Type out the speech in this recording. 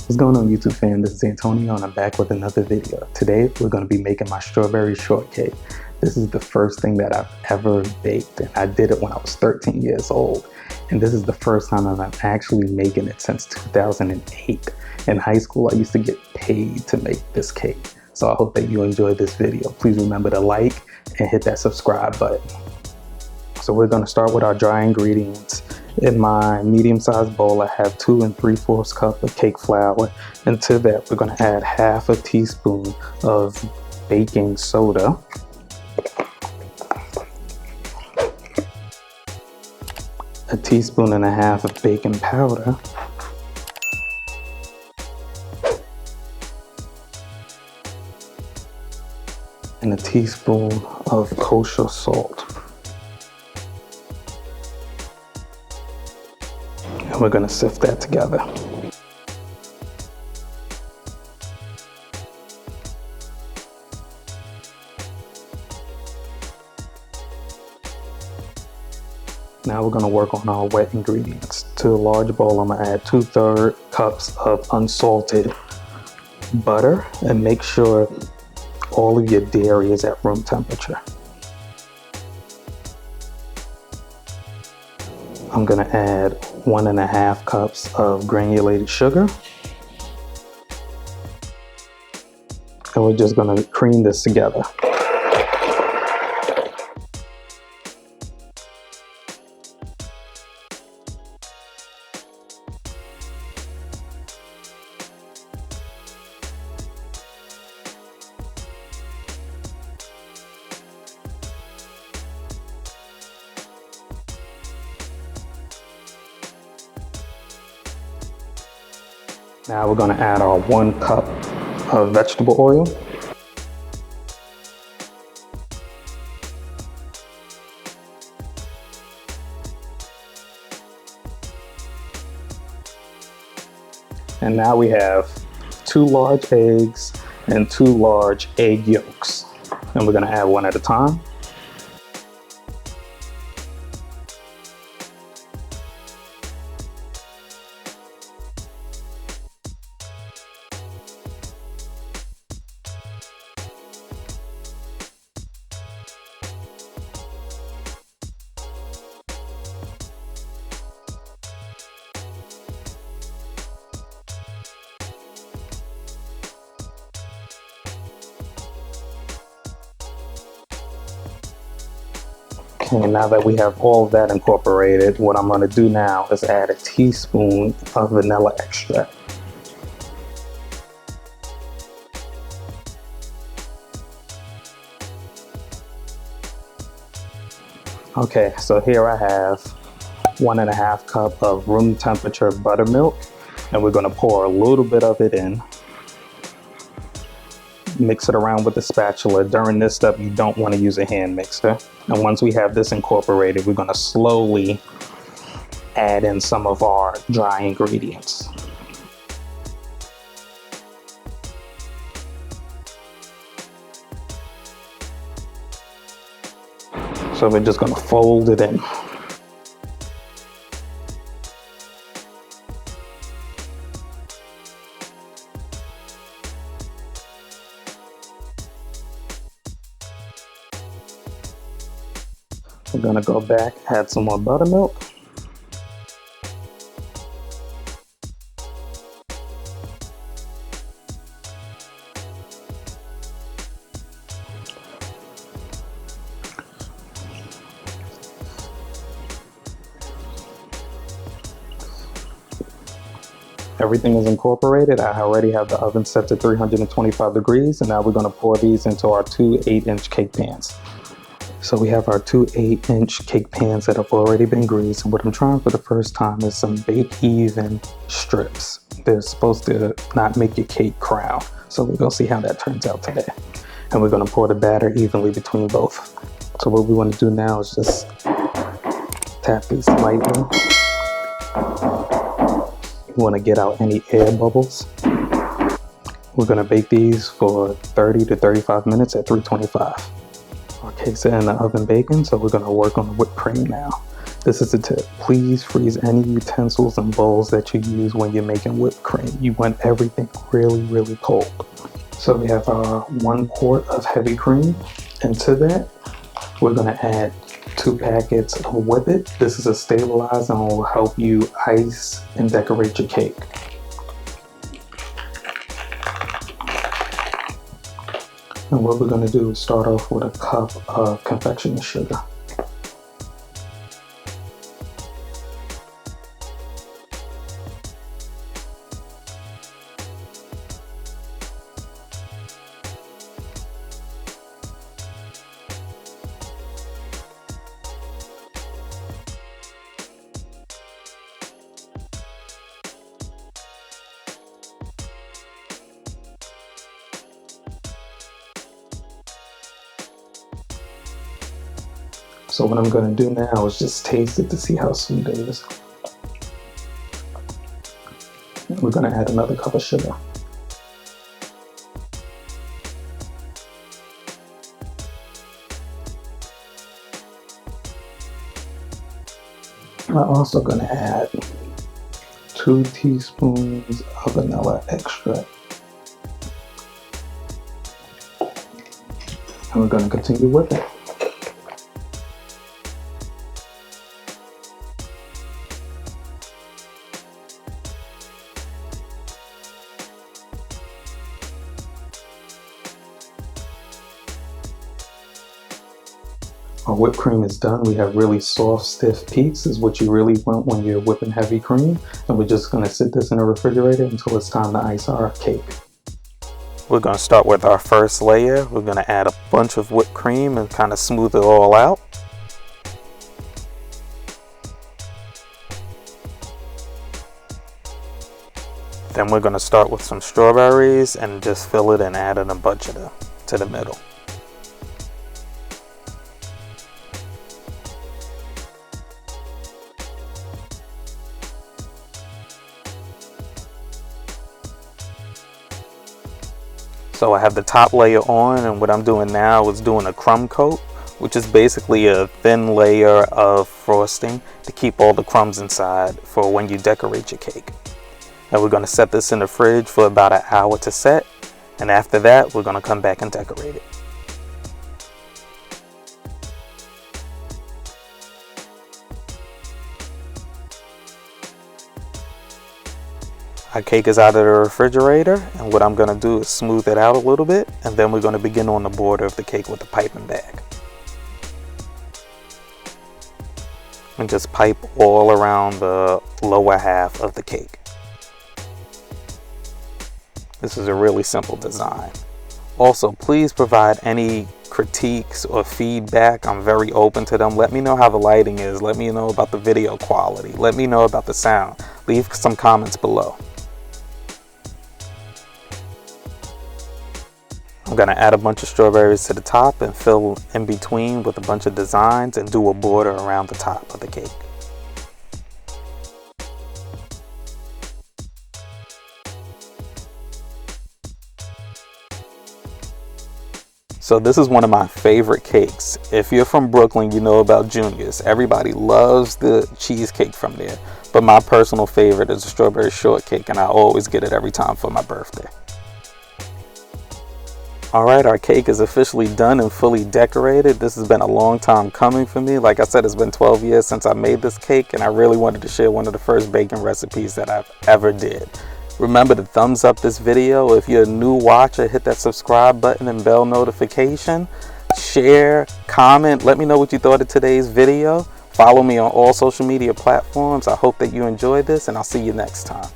What's going on, YouTube fam? This is Antonio and I'm back with another video. Today we're going to be making my strawberry shortcake. This is the first thing that I've ever baked, and I did it when I was 13 years old. And this is the first time I'm actually making it since 2008. In high school, I used to get paid to make this cake. So I hope that you enjoyed this video. Please remember to like and hit that subscribe button. So we're going to start with our dry ingredients. In my medium-sized bowl, I have 2 3/4 cups of cake flour, and to that we're going to add half a teaspoon of baking soda, a teaspoon and a half of baking powder, and a teaspoon of kosher salt. And we're going to sift that together. Now we're going to work on our wet ingredients. To a large bowl, I'm going to add 2/3 cups of unsalted butter, and make sure all of your dairy is at room temperature. I'm going to add 1.5 cups of granulated sugar. And we're just going to cream this together. Now we're going to add our 1 cup of vegetable oil. And now we have 2 large eggs and 2 large egg yolks. And we're going to add one at a time. And now that we have all of that incorporated, what I'm going to do now is add a teaspoon of vanilla extract. Okay, so here I have 1.5 cups of room temperature buttermilk, and we're going to pour a little bit of it in. Mix it around with the spatula. During this step, you don't want to use a hand mixer. And once we have this incorporated, we're going to slowly add in some of our dry ingredients. So we're just going to fold it in. We're going to go back, add some more buttermilk. Everything is incorporated. I already have the oven set to 325 degrees, and now we're going to pour these into our 2 8-inch cake pans. So we have our 2 8-inch cake pans that have already been greased. And what I'm trying for the first time is some bake even strips. They're supposed to not make your cake crown. So we're going to see how that turns out today. And we're going to pour the batter evenly between both. So what we want to do now is just tap these lightly. We want to get out any air bubbles. We're going to bake these for 30 to 35 minutes at 325. Our cakes are in the oven baking, so we're going to work on the whipped cream now. This is a tip. Please freeze any utensils and bowls that you use when you're making whipped cream. You want everything really, really cold. So we have our 1 quart of heavy cream. And to that, we're gonna add 2 packets of Whip It. This is a stabilizer and will help you ice and decorate your cake. And what we're gonna do is start off with a cup of confectioner's sugar. So what I'm going to do now is just taste it to see how sweet it is. We're going to add another cup of sugar. I'm also going to add 2 teaspoons of vanilla extract. And we're going to continue with it. Our whipped cream is done. We have really soft, stiff peaks is what you really want when you're whipping heavy cream. And we're just gonna sit this in the refrigerator until it's time to ice our cake. We're gonna start with our first layer. We're gonna add a bunch of whipped cream and kind of smooth it all out. Then we're gonna start with some strawberries and just fill it and add in a bunch of them to the middle. So I have the top layer on, and what I'm doing now is doing a crumb coat, which is basically a thin layer of frosting to keep all the crumbs inside for when you decorate your cake. And we're going to set this in the fridge for about an hour to set, and after that we're going to come back and decorate it. Our cake is out of the refrigerator, and what I'm going to do is smooth it out a little bit, and then we're going to begin on the border of the cake with the piping bag. And just pipe all around the lower half of the cake. This is a really simple design. Also, please provide any critiques or feedback. I'm very open to them. Let me know how the lighting is. Let me know about the video quality. Let me know about the sound. Leave some comments below. I'm going to add a bunch of strawberries to the top and fill in between with a bunch of designs and do a border around the top of the cake. So this is one of my favorite cakes. If you're from Brooklyn, you know about Junior's. Everybody loves the cheesecake from there. But my personal favorite is the strawberry shortcake, and I always get it every time for my birthday. Alright, our cake is officially done and fully decorated. This has been a long time coming for me. Like I said, it's been 12 years since I made this cake, and I really wanted to share one of the first baking recipes that I've ever did. Remember to thumbs up this video. If you're a new watcher, hit that subscribe button and bell notification. Share, comment, let me know what you thought of today's video. Follow me on all social media platforms. I hope that you enjoyed this, and I'll see you next time.